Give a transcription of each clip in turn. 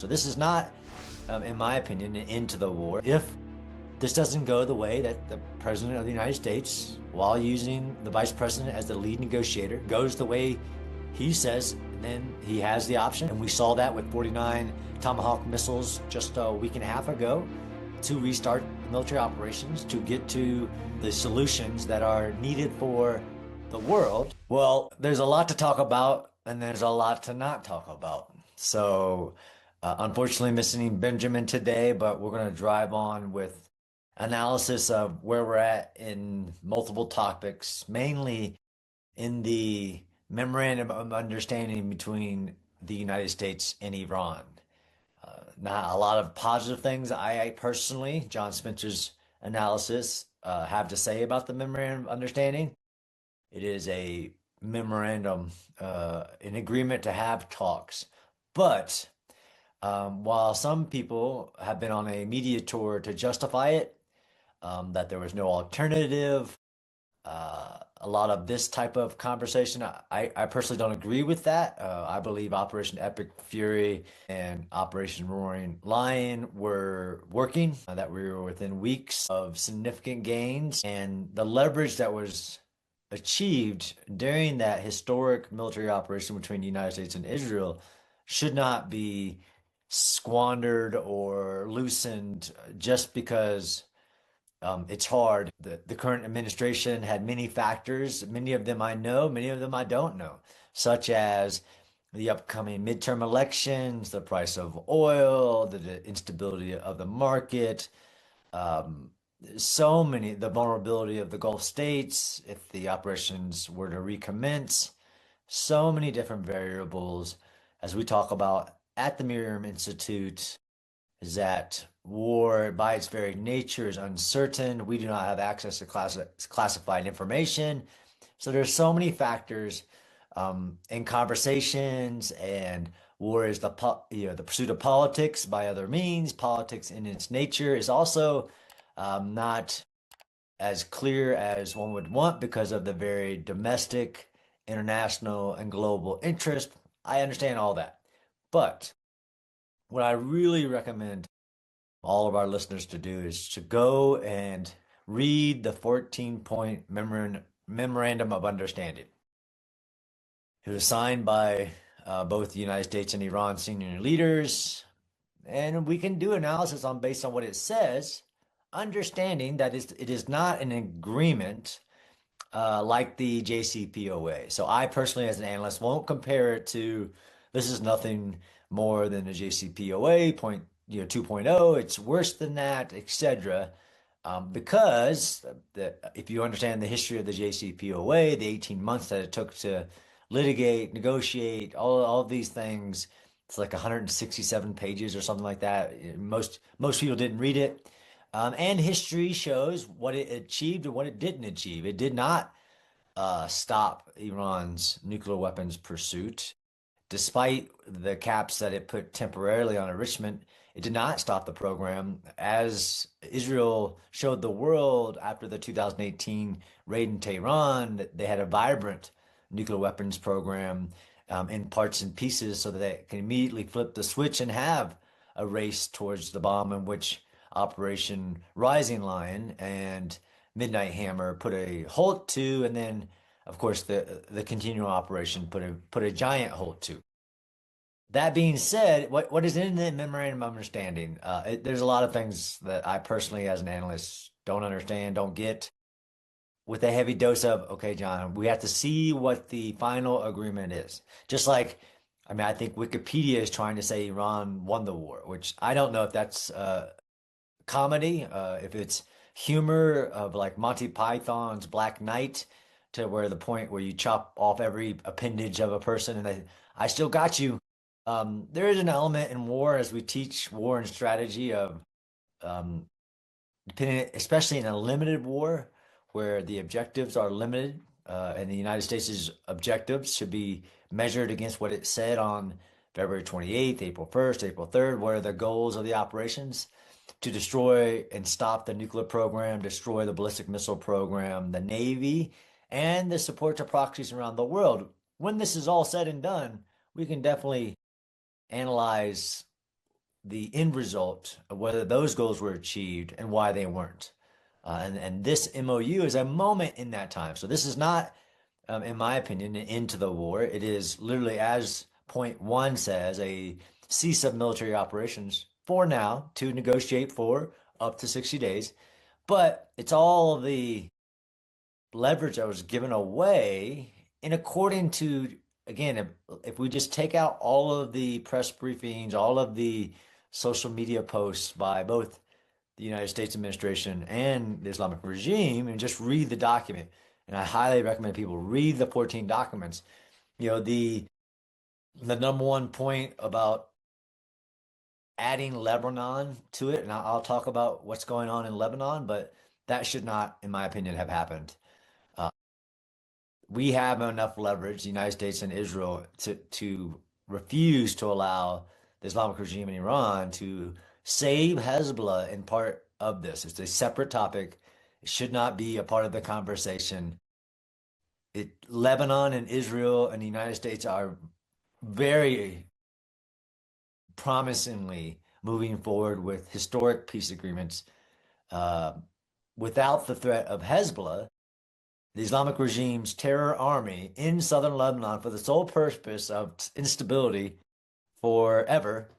So this is not, in my opinion, an end to the war. If this doesn't go the way that the President of the United States, while using the Vice President as the lead negotiator, goes the way he says, then he has the option. And we saw that with 49 Tomahawk missiles just a week and a half ago to restart military operations, to get to the solutions that are needed for the world. Well, there's a lot to talk about, and there's a lot to not talk about. So, unfortunately, missing Benjamin today, but we're going to drive on with analysis of where we're at in multiple topics, mainly in the memorandum of understanding between the United States and Iran. Not a lot of positive things I personally, John Spencer's analysis, have to say about the memorandum of understanding. It is a memorandum, an agreement to have talks. But while some people have been on a media tour to justify it, that there was no alternative, a lot of this type of conversation, I personally don't agree with that. I believe Operation Epic Fury and Operation Roaring Lion were working, that we were within weeks of significant gains, and the leverage that was achieved during that historic military operation between the United States and Israel should not be squandered or loosened just because it's hard. The current administration had many factors. Many of them I know, many of them I don't know, such as the upcoming midterm elections, the price of oil, the instability of the market, um, so many, the vulnerability of the Gulf states if the operations were to recommence, so many different variables as we talk about at the MirYam Institute is that war, by its very nature, is uncertain. We do not have access to classified information. So there's so many factors in conversations, and war is the pursuit of politics by other means. Politics in its nature is also not as clear as one would want because of the very domestic, international, and global interest. I understand all that. But what I really recommend all of our listeners to do is to go and read the 14-point memorandum of understanding. It was signed by both the United States and Iran senior leaders, and we can do analysis on based on what it says, understanding that it is not an agreement like the JCPOA. So I personally, as an analyst, won't compare it to this is nothing more than a JCPOA 2.0. It's worse than that, etc. Because if you understand the history of the JCPOA, the 18 months that it took to litigate, negotiate, all of these things, it's like 167 pages or something like that. Most people didn't read it. And history shows what it achieved and what it didn't achieve. It did not stop Iran's nuclear weapons pursuit. Despite the caps that it put temporarily on enrichment, it did not stop the program. As Israel showed the world after the 2018 raid in Tehran, they had a vibrant nuclear weapons program in parts and pieces so that they can immediately flip the switch and have a race towards the bomb, in which Operation Rising Lion and Midnight Hammer put a halt to, and then, of course, the continuing operation put a giant halt to. That being said, what is in the memorandum of understanding? There's a lot of things that I personally, as an analyst, don't understand, don't get. With a heavy dose of, okay, John, we have to see what the final agreement is. Just like, I mean, I think Wikipedia is trying to say Iran won the war, which I don't know if that's comedy, if it's humor of like Monty Python's Black Knight, to where the point where you chop off every appendage of a person and I still got you. There is an element in war, as we teach war and strategy, of um, depending, especially in a limited war where the objectives are limited, and the United States' objectives should be measured against what it said on February 28th, April 1st, April 3rd. What are the goals of the operations? To destroy and stop the nuclear program, destroy the ballistic missile program, the Navy, and the support to proxies around the world. When this is all said and done, we can definitely analyze the end result of whether those goals were achieved and why they weren't. And this MOU is a moment in that time. So this is not, in my opinion, an end to the war. It is literally, as point one says, a cease of military operations for now to negotiate for up to 60 days. But it's all the leverage that was given away. And according to, again, if we just take out all of the press briefings, all of the social media posts by both the United States administration and the Islamic regime and just read the document, and I highly recommend people read the 14 documents. The number one point about adding Lebanon to it, and I'll talk about what's going on in Lebanon, but that should not, in my opinion, have happened. We have enough leverage, the United States and Israel, to refuse to allow the Islamic regime in Iran to save Hezbollah in part of this. It's a separate topic. It should not be a part of the conversation. Lebanon and Israel and the United States are very promisingly moving forward with historic peace agreements without the threat of Hezbollah, the Islamic regime's terror army in southern Lebanon, for the sole purpose of instability forever.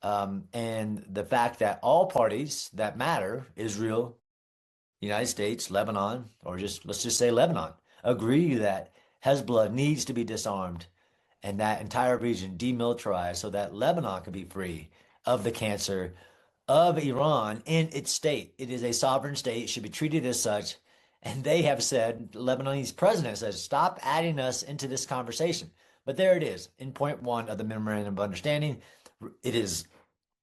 And the fact that all parties that matter, Israel, United States, Lebanon, or let's just say Lebanon, agree that Hezbollah needs to be disarmed and that entire region demilitarized so that Lebanon can be free of the cancer of Iran in its state. It is a sovereign state, it should be treated as such. And they have said, Lebanese president says, stop adding us into this conversation. But there it is, in point one of the Memorandum of Understanding.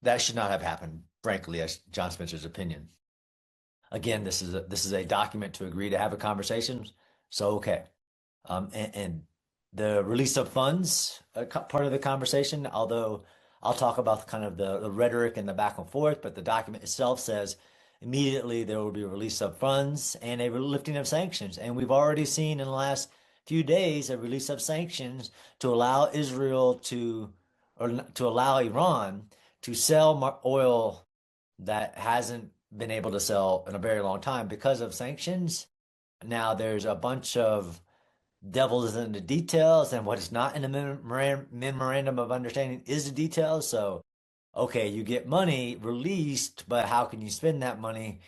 That should not have happened, frankly, as John Spencer's opinion. Again, this is a document to agree to have a conversation. So, okay. And the release of funds, part of the conversation, although I'll talk about kind of the rhetoric and the back and forth, but the document itself says immediately there will be a release of funds and a lifting of sanctions. And we've already seen in the last few days a release of sanctions to allow allow Iran to sell oil that hasn't been able to sell in a very long time because of sanctions. Now there's a bunch of devils in the details, and what is not in the Memorandum of Understanding is the details. So, okay, you get money released, but how can you spend that money?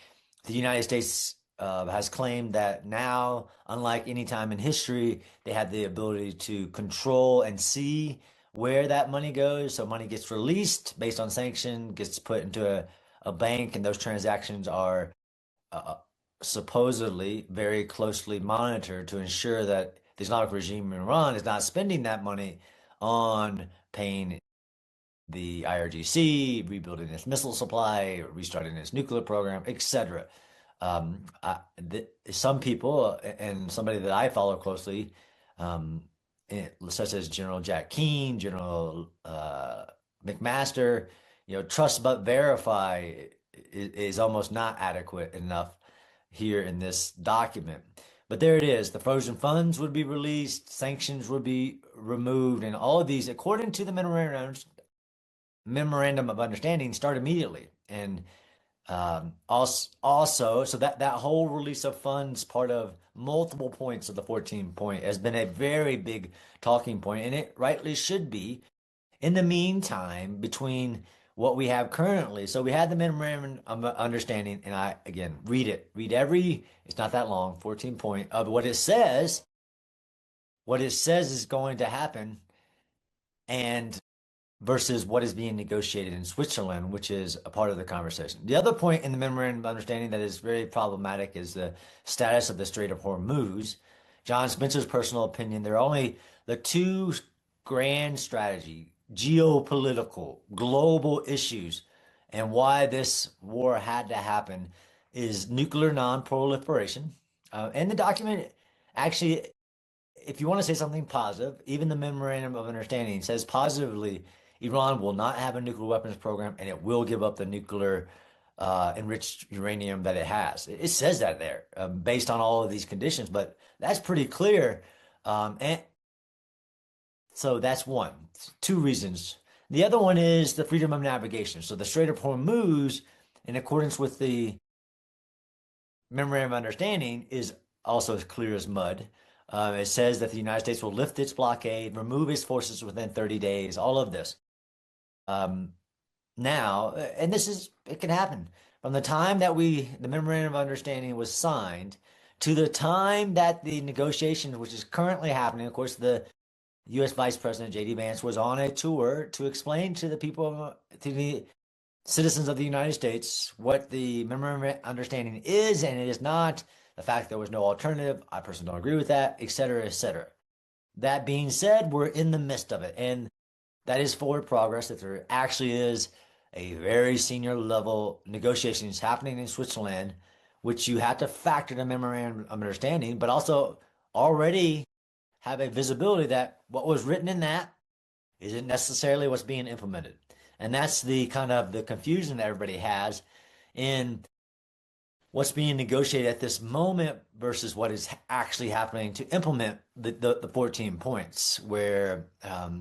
The United States has claimed that now, unlike any time in history, they have the ability to control and see where that money goes. So money gets released based on sanction, gets put into a bank, and those transactions are supposedly very closely monitored to ensure that the Islamic regime in Iran is not spending that money on paying the IRGC, rebuilding its missile supply, restarting its nuclear program, etc. Some people, and somebody that I follow closely, such as General Jack Keane, General McMaster, trust but verify is almost not adequate enough here in this document. But there it is. The frozen funds would be released, sanctions would be removed, and all of these, according to the Memorandum of Understanding, start immediately. And also, so that whole release of funds, part of multiple points of the 14 point, has been a very big talking point, and it rightly should be. In the meantime, between what we have currently, so we had the Memorandum of Understanding, and I, again, it's not that long, 14 point, of what it says is going to happen, and versus what is being negotiated in Switzerland, which is a part of the conversation. The other point in the Memorandum of Understanding that is very problematic is the status of the Strait of Hormuz. John Spencer's personal opinion, there are only the two grand strategy, geopolitical, global issues, and why this war had to happen is nuclear non-proliferation. And the document actually, if you want to say something positive, even the Memorandum of Understanding says positively, Iran will not have a nuclear weapons program and it will give up the nuclear enriched uranium that it has. It says that there based on all of these conditions, but that's pretty clear. And so that's one. Two reasons The other one is the freedom of navigation. So the Strait of Hormuz, in accordance with the Memorandum of Understanding, is also as clear as mud. It says that the United States will lift its blockade, remove its forces within 30 days, all of this. Um, Now, and it can happen from the time that the Memorandum of Understanding was signed to the time that the negotiation, which is currently happening. Of course, the U.S. Vice President J.D. Vance was on a tour to explain to the people, to the citizens of the United States, what the Memorandum of Understanding is and it is not, the fact there was no alternative. I personally don't agree with that, et cetera, et cetera. That being said, we're in the midst of it. And that is forward progress, that there actually is a very senior level negotiations happening in Switzerland, which you have to factor the memorandum of understanding, but also already have a visibility that what was written in that isn't necessarily what's being implemented. And that's the kind of the confusion that everybody has in what's being negotiated at this moment versus what is actually happening to implement the 14 points, where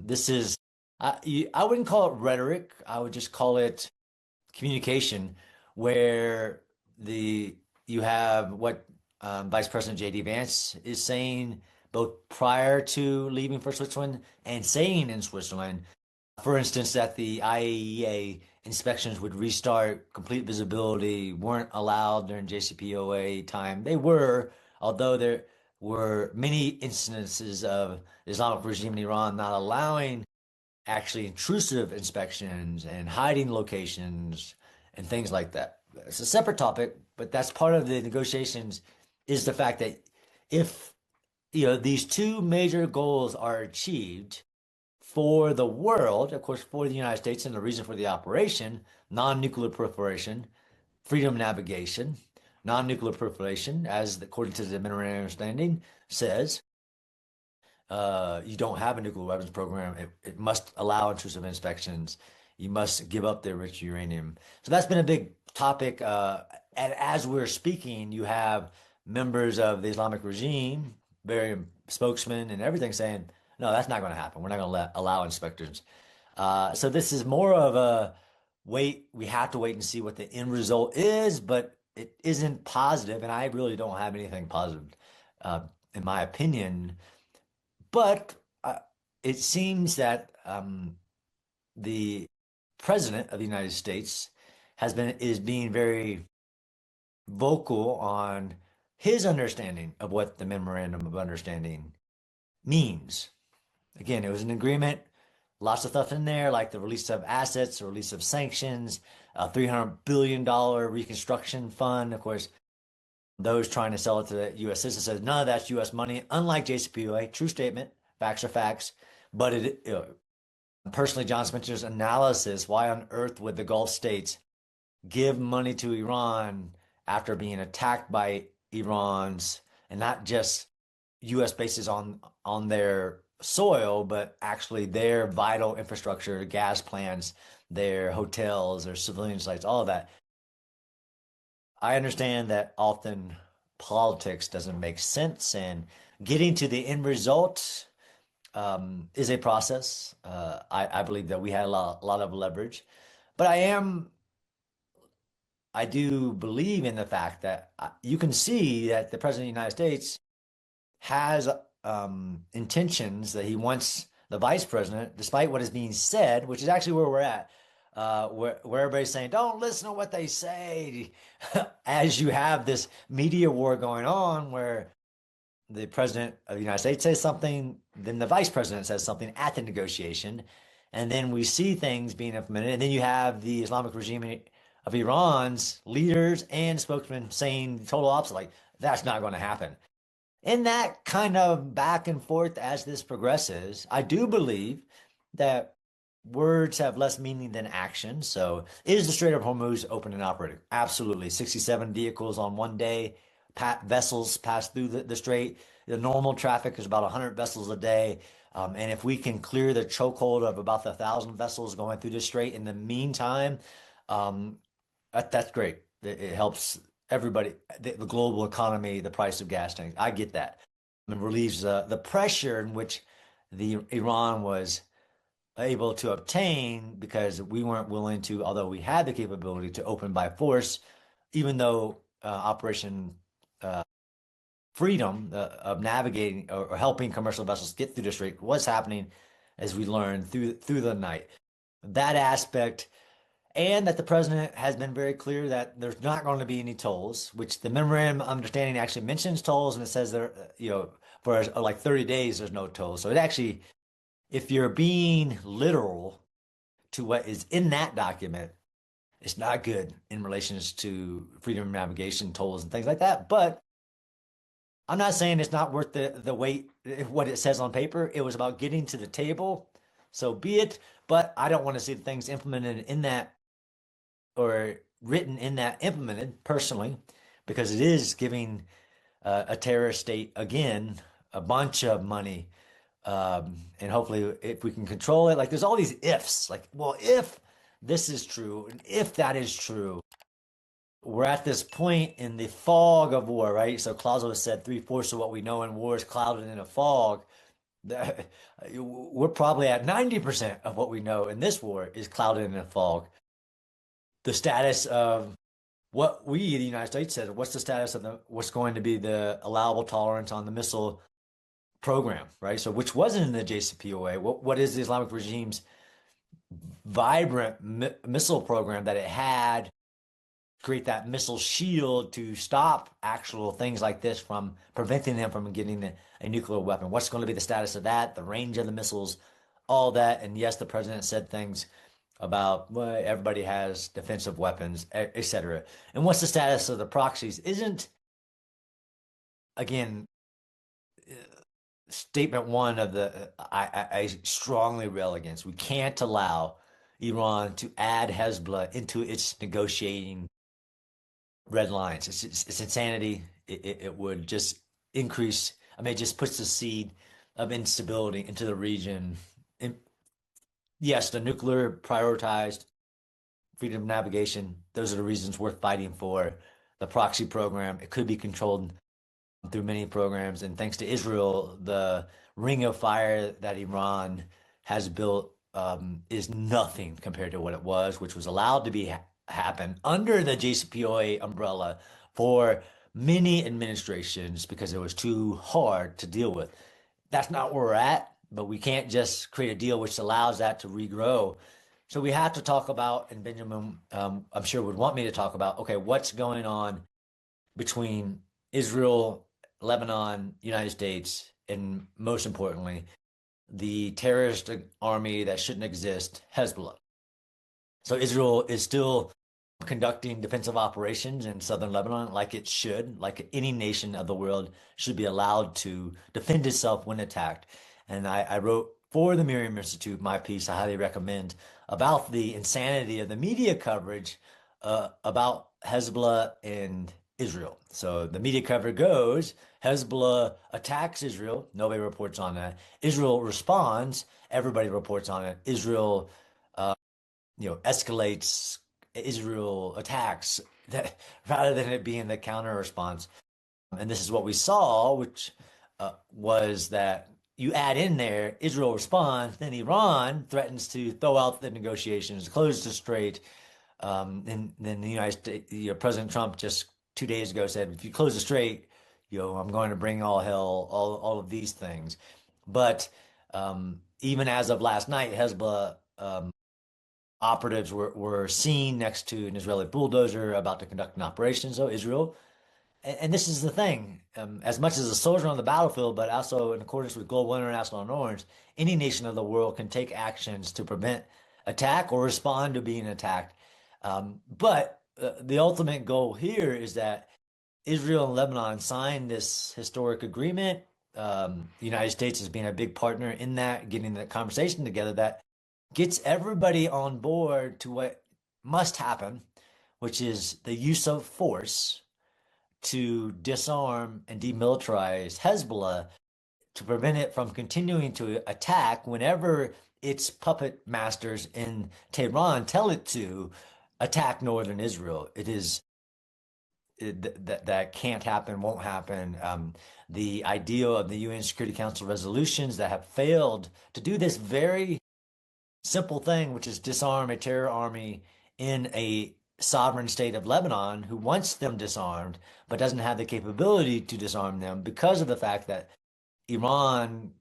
this is I wouldn't call it rhetoric. I would just call it communication, where you have what Vice President J.D. Vance is saying both prior to leaving for Switzerland and saying in Switzerland. For instance, that the IAEA inspections would restart, complete visibility weren't allowed during JCPOA time. They were, although there were many instances of the Islamic regime in Iran not allowing actually intrusive inspections and hiding locations and things like that. It's a separate topic, but that's part of the negotiations, is the fact that if these two major goals are achieved for the world, of course, for the United States, and the reason for the operation, non-nuclear proliferation, freedom of navigation, non-nuclear proliferation, as according to the Memorandum of Understanding says, you don't have a nuclear weapons program. It must allow intrusive inspections. You must give up the enriched uranium. So that's been a big topic. And as we're speaking, you have members of the Islamic regime, very spokesmen and everything saying, no, that's not going to happen. We're not going to allow inspectors. So this is more of a wait. We have to wait and see what the end result is, but it isn't positive. And I really don't have anything positive, in my opinion. But it seems that the president of the United States is being very vocal on his understanding of what the Memorandum of Understanding means. Again, it was an agreement, lots of stuff in there, like the release of assets, the release of sanctions, a $300 billion reconstruction fund. Of course, those trying to sell it to the U.S. citizens says none of that's U.S. money, unlike JCPOA. True statement. Facts are facts. But personally, John Spencer's analysis, why on earth would the Gulf states give money to Iran after being attacked by Iran's, and not just U.S. bases on their soil, but actually their vital infrastructure, gas plants, their hotels, their civilian sites, all of that. I understand that often politics doesn't make sense, and getting to the end result is a process. I believe that we had a lot of leverage, but I do believe in the fact that you can see that the President of the United States has intentions that he wants the Vice President, despite what is being said, which is actually where we're at, where everybody's saying, don't listen to what they say, as you have this media war going on where the President of the United States says something, then the Vice President says something at the negotiation, and then we see things being implemented, and then you have the Islamic regime of Iran's leaders and spokesmen saying the total opposite, like, that's not going to happen. In that kind of back and forth as this progresses, I do believe that words have less meaning than action. So is the Strait of Hormuz open and operating? Absolutely. 67 vehicles on one day, vessels pass through the strait. The normal traffic is about 100 vessels a day. And if we can clear the chokehold of about 1,000 vessels going through the strait in the meantime, that's great. It helps everybody, the global economy, the price of gas tanks. I get that. It relieves the pressure in which Iran was able to obtain because we weren't willing to, although we had the capability to open by force, even though Operation Freedom of navigating or helping commercial vessels get through the strait was happening, as we learned through the night. That aspect, and that the president has been very clear that there's not going to be any tolls, which the memorandum of understanding actually mentions tolls, and it says there, for like 30 days there's no tolls. So it actually, if you're being literal to what is in that document, it's not good in relations to freedom of navigation tolls and things like that. But I'm not saying it's not worth the wait, what it says on paper. It was about getting to the table. So be it. But I don't want to see things implemented in that or written in that implemented personally, because it is giving a terrorist state, again, a bunch of money. And hopefully, if we can control it, like there's all these ifs, like, well, if this is true, and if that is true, we're at this point in the fog of war, right? So Clausewitz said 3/4 of what we know in war is clouded in a fog. We're probably at 90% of what we know in this war is clouded in a fog. The status of what we, the United States, said, what's the status of what's going to be the allowable tolerance on the missile program, right? So which wasn't in the JCPOA. What is the Islamic regime's vibrant missile program that it had create that missile shield to stop actual things like this from preventing them from getting a nuclear weapon? What's going to be the status of that, the range of the missiles, all that? And yes, the president said things about, well, everybody has defensive weapons, etc. And what's the status of the proxies? Isn't, again, statement one of the I strongly rail against. We can't allow Iran to add Hezbollah into its negotiating red lines. It's insanity. It would just increase. I mean, it just puts the seed of instability into the region. And yes, the nuclear prioritized, freedom of navigation. Those are the reasons worth fighting for. The proxy program, it could be controlled through many programs. And thanks to Israel, the ring of fire that Iran has built is nothing compared to what it was, which was allowed to be happen under the JCPOA umbrella for many administrations because it was too hard to deal with. That's not where we're at, but we can't just create a deal which allows that to regrow. So we have to talk about, and Benjamin, I'm sure would want me to talk about, okay, what's going on between Israel, Lebanon, United States, and most importantly, the terrorist army that shouldn't exist, Hezbollah. So Israel is still conducting defensive operations in southern Lebanon like it should, like any nation of the world should be allowed to defend itself when attacked. And I wrote for the MirYam Institute my piece I highly recommend about the insanity of the media coverage about Hezbollah and Israel. So the media cover goes, Hezbollah attacks Israel. Nobody reports on that. Israel responds. Everybody reports on it. Israel, escalates. Israel attacks that, rather than it being the counter response. And this is what we saw, which was that you add in there, Israel responds, then Iran threatens to throw out the negotiations, close the strait. And then the United States, President Trump just 2 days ago said, if you close the strait, I'm going to bring all hell, all of these things. But even as of last night, Hezbollah operatives were seen next to an Israeli bulldozer about to conduct an operation. So Israel, and this is the thing, as much as a soldier on the battlefield, but also in accordance with global international norms, any nation of the world can take actions to prevent attack or respond to being attacked. But the ultimate goal here is that Israel and Lebanon signed this historic agreement. The United States has been a big partner in that, getting that conversation together that gets everybody on board to what must happen, which is the use of force to disarm and demilitarize Hezbollah to prevent it from continuing to attack whenever its puppet masters in Tehran tell it to attack northern Israel. That can't happen, won't happen. The idea of the UN Security Council resolutions that have failed to do this very simple thing, which is disarm a terror army in a sovereign state of Lebanon who wants them disarmed, but doesn't have the capability to disarm them because of the fact that Iran,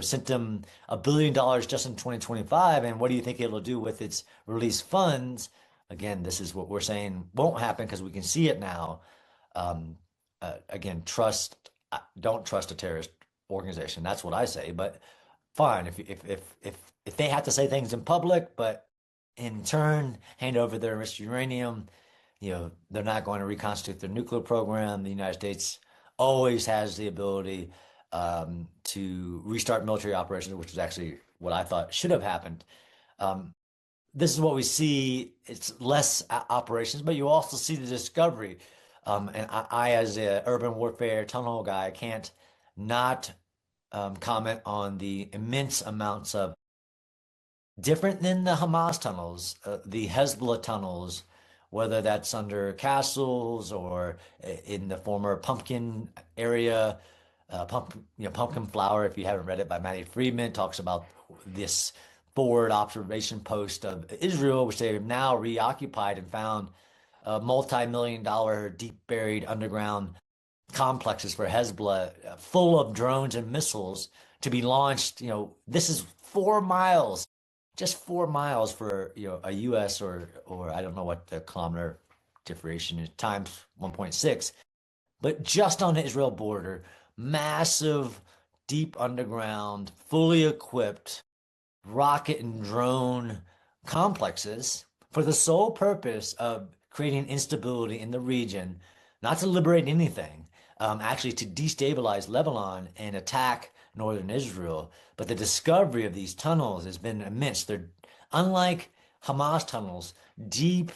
sent them $1 billion just in 2025. And what do you think it'll do with its released funds? Again, this is what we're saying won't happen because we can see it now. Um, again, don't trust a terrorist organization. That's what I say. But fine, if they have to say things in public, but in turn hand over their enriched uranium, they're not going to reconstitute their nuclear program. The United States always has the ability to restart military operations, which is actually what I thought should have happened. This is what we see. It's less operations, but you also see the discovery. And I, as a urban warfare tunnel guy, can't not comment on the immense amounts of different than the Hamas tunnels, the Hezbollah tunnels, whether that's under castles or in the former pumpkin area. Pumpkin Flower, if you haven't read it by Matty Friedman, talks about this forward observation post of Israel, which they have now reoccupied and found multi-million-dollar deep buried underground complexes for Hezbollah, full of drones and missiles to be launched. This is 4 miles, just 4 miles for a U.S. or I don't know what the kilometer differentiation is times 1.6, but just on the Israel border, massive, deep underground, fully equipped rocket and drone complexes for the sole purpose of creating instability in the region, not to liberate anything, actually to destabilize Lebanon and attack northern Israel. But the discovery of these tunnels has been immense. They're unlike Hamas tunnels, deep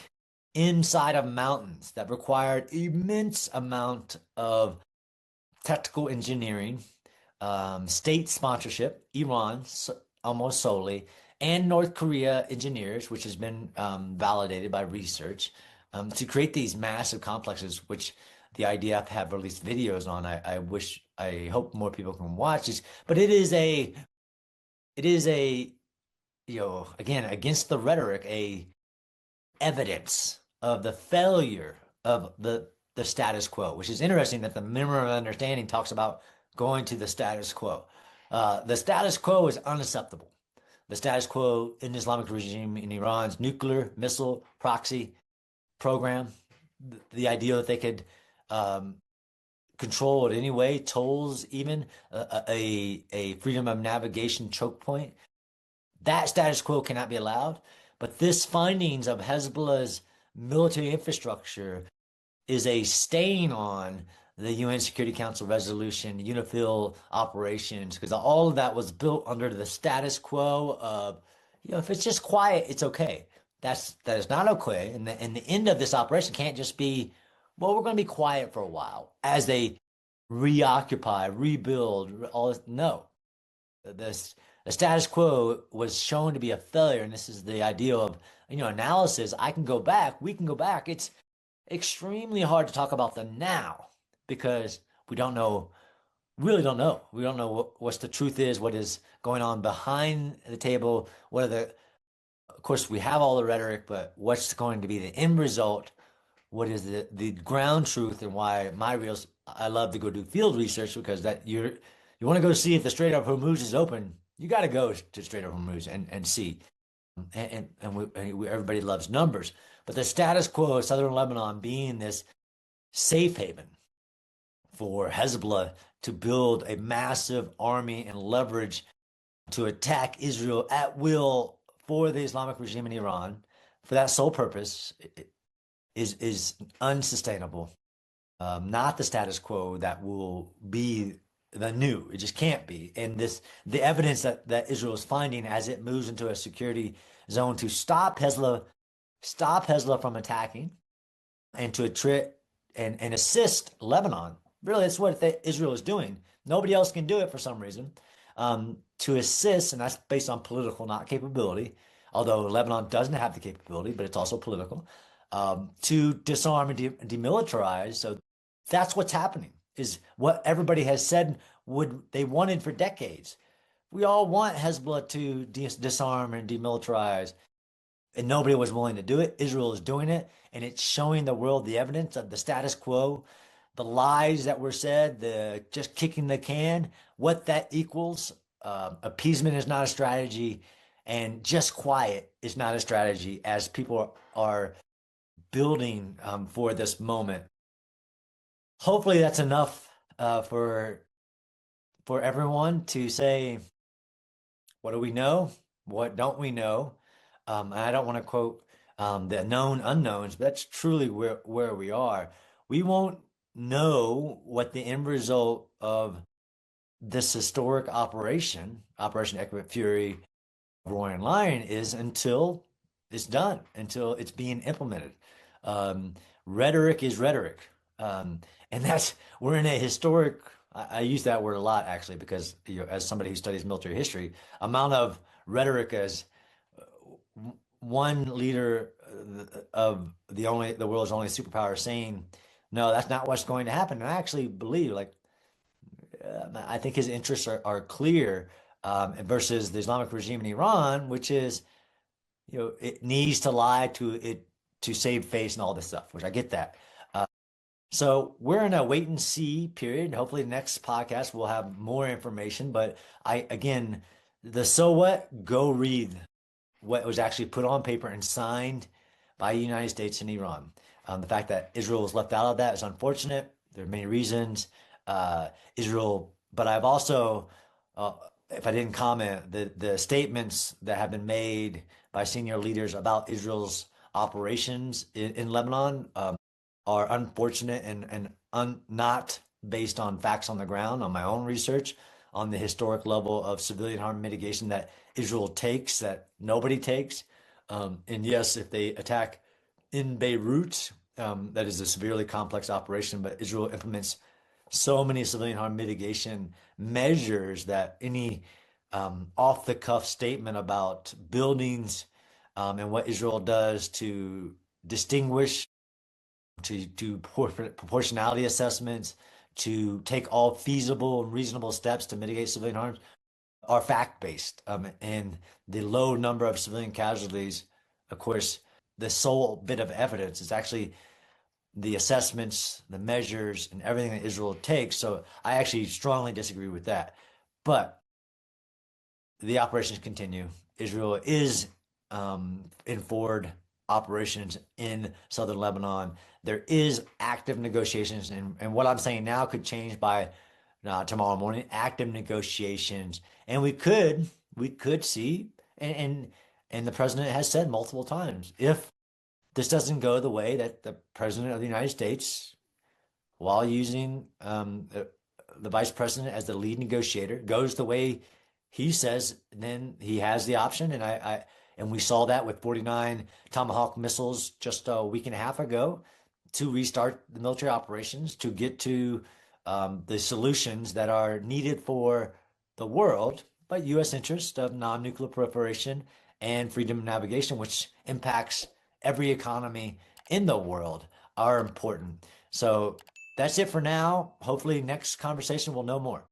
inside of mountains that required immense amount of technical engineering, state sponsorship, Iran almost solely, and North Korea engineers, which has been validated by research, to create these massive complexes, which the IDF have released videos on. I hope more people can watch this, but it is a, again, against the rhetoric, a evidence of the failure of the status quo, which is interesting that the Memorandum of Understanding talks about going to the status quo. The status quo is unacceptable. The status quo in the Islamic regime in Iran's nuclear missile proxy program, the idea that they could control it anyway, tolls even, a freedom of navigation choke point. That status quo cannot be allowed. But this findings of Hezbollah's military infrastructure is a stain on the UN Security Council resolution, UNIFIL operations, because all of that was built under the status quo of, if it's just quiet, it's okay. That is not okay. And the end of this operation can't just be, well, we're going to be quiet for a while as they reoccupy, rebuild, all this. No, the status quo was shown to be a failure, and this is the idea of analysis. I can go back. We can go back. It's extremely hard to talk about the now because we don't know, really don't know. We don't know what's the truth is, what is going on behind the table. Of course, we have all the rhetoric, but what's going to be the end result? What is the ground truth, and why I love to go do field research, because you want to go see if the Strait of Hormuz is open. You got to go to Strait of Hormuz and see. Everybody loves numbers, but the status quo of southern Lebanon being this safe haven for Hezbollah to build a massive army and leverage to attack Israel at will for the Islamic regime in Iran for that sole purpose is unsustainable. Not the status quo that will be the new. It just can't be. And the evidence that Israel is finding as it moves into a security zone to stop Hezbollah from attacking and to and assist Lebanon. Really, that's what Israel is doing. Nobody else can do it for some reason. To assist, and that's based on political, not capability. Although Lebanon doesn't have the capability, but it's also political. To disarm and demilitarize. So that's what's happening, is what everybody has said they wanted for decades. We all want Hezbollah to disarm and demilitarize, and nobody was willing to do it. Israel is doing it, and it's showing the world the evidence of the status quo, the lies that were said, the just kicking the can, what that equals. Appeasement is not a strategy, and just quiet is not a strategy as people are building for this moment. Hopefully, that's enough for everyone to say, what do we know? What don't we know? And I don't want to quote the known unknowns, but that's truly where we are. We won't know what the end result of this historic operation, Operation Equite Fury, Roaring Lion, is until it's done, until it's being implemented. Um, Rhetoric is rhetoric. And that's, we're in a historic, I use that word a lot actually, because as somebody who studies military history, amount of rhetoric as one leader of the world's only superpower saying, no, that's not what's going to happen. And I actually believe, like, I think his interests are clear, versus the Islamic regime in Iran, which is, it needs to lie to save face and all this stuff, which I get that. So we're in a wait and see period. Hopefully, the next podcast we'll have more information. But again, the so what, go read what was actually put on paper and signed by the United States and Iran. The fact that Israel was left out of that is unfortunate. There are many reasons. Israel, but I've also, if I didn't comment, the statements that have been made by senior leaders about Israel's operations in Lebanon are unfortunate and not based on facts on the ground, on my own research, on the historic level of civilian harm mitigation that Israel takes, that nobody takes. And yes, if they attack in Beirut, that is a severely complex operation, but Israel implements so many civilian harm mitigation measures that any off the cuff statement about buildings and what Israel does to distinguish, to do proportionality assessments, to take all feasible and reasonable steps to mitigate civilian harm are fact based. And the low number of civilian casualties, of course, the sole bit of evidence is actually the assessments, the measures, and everything that Israel takes. So I actually strongly disagree with that. But the operations continue. Israel is in forward operations in southern Lebanon. There is active negotiations, and what I'm saying now could change by tomorrow morning. Active negotiations, and we could see, and the president has said multiple times, if this doesn't go the way that the president of the United States, while using the vice president as the lead negotiator, goes the way he says, then he has the option. And we saw that with 49 Tomahawk missiles just a week and a half ago, to restart the military operations, to get to the solutions that are needed for the world, but U.S. interest of non-nuclear proliferation and freedom of navigation, which impacts every economy in the world, are important. So that's it for now. Hopefully, next conversation we'll know more.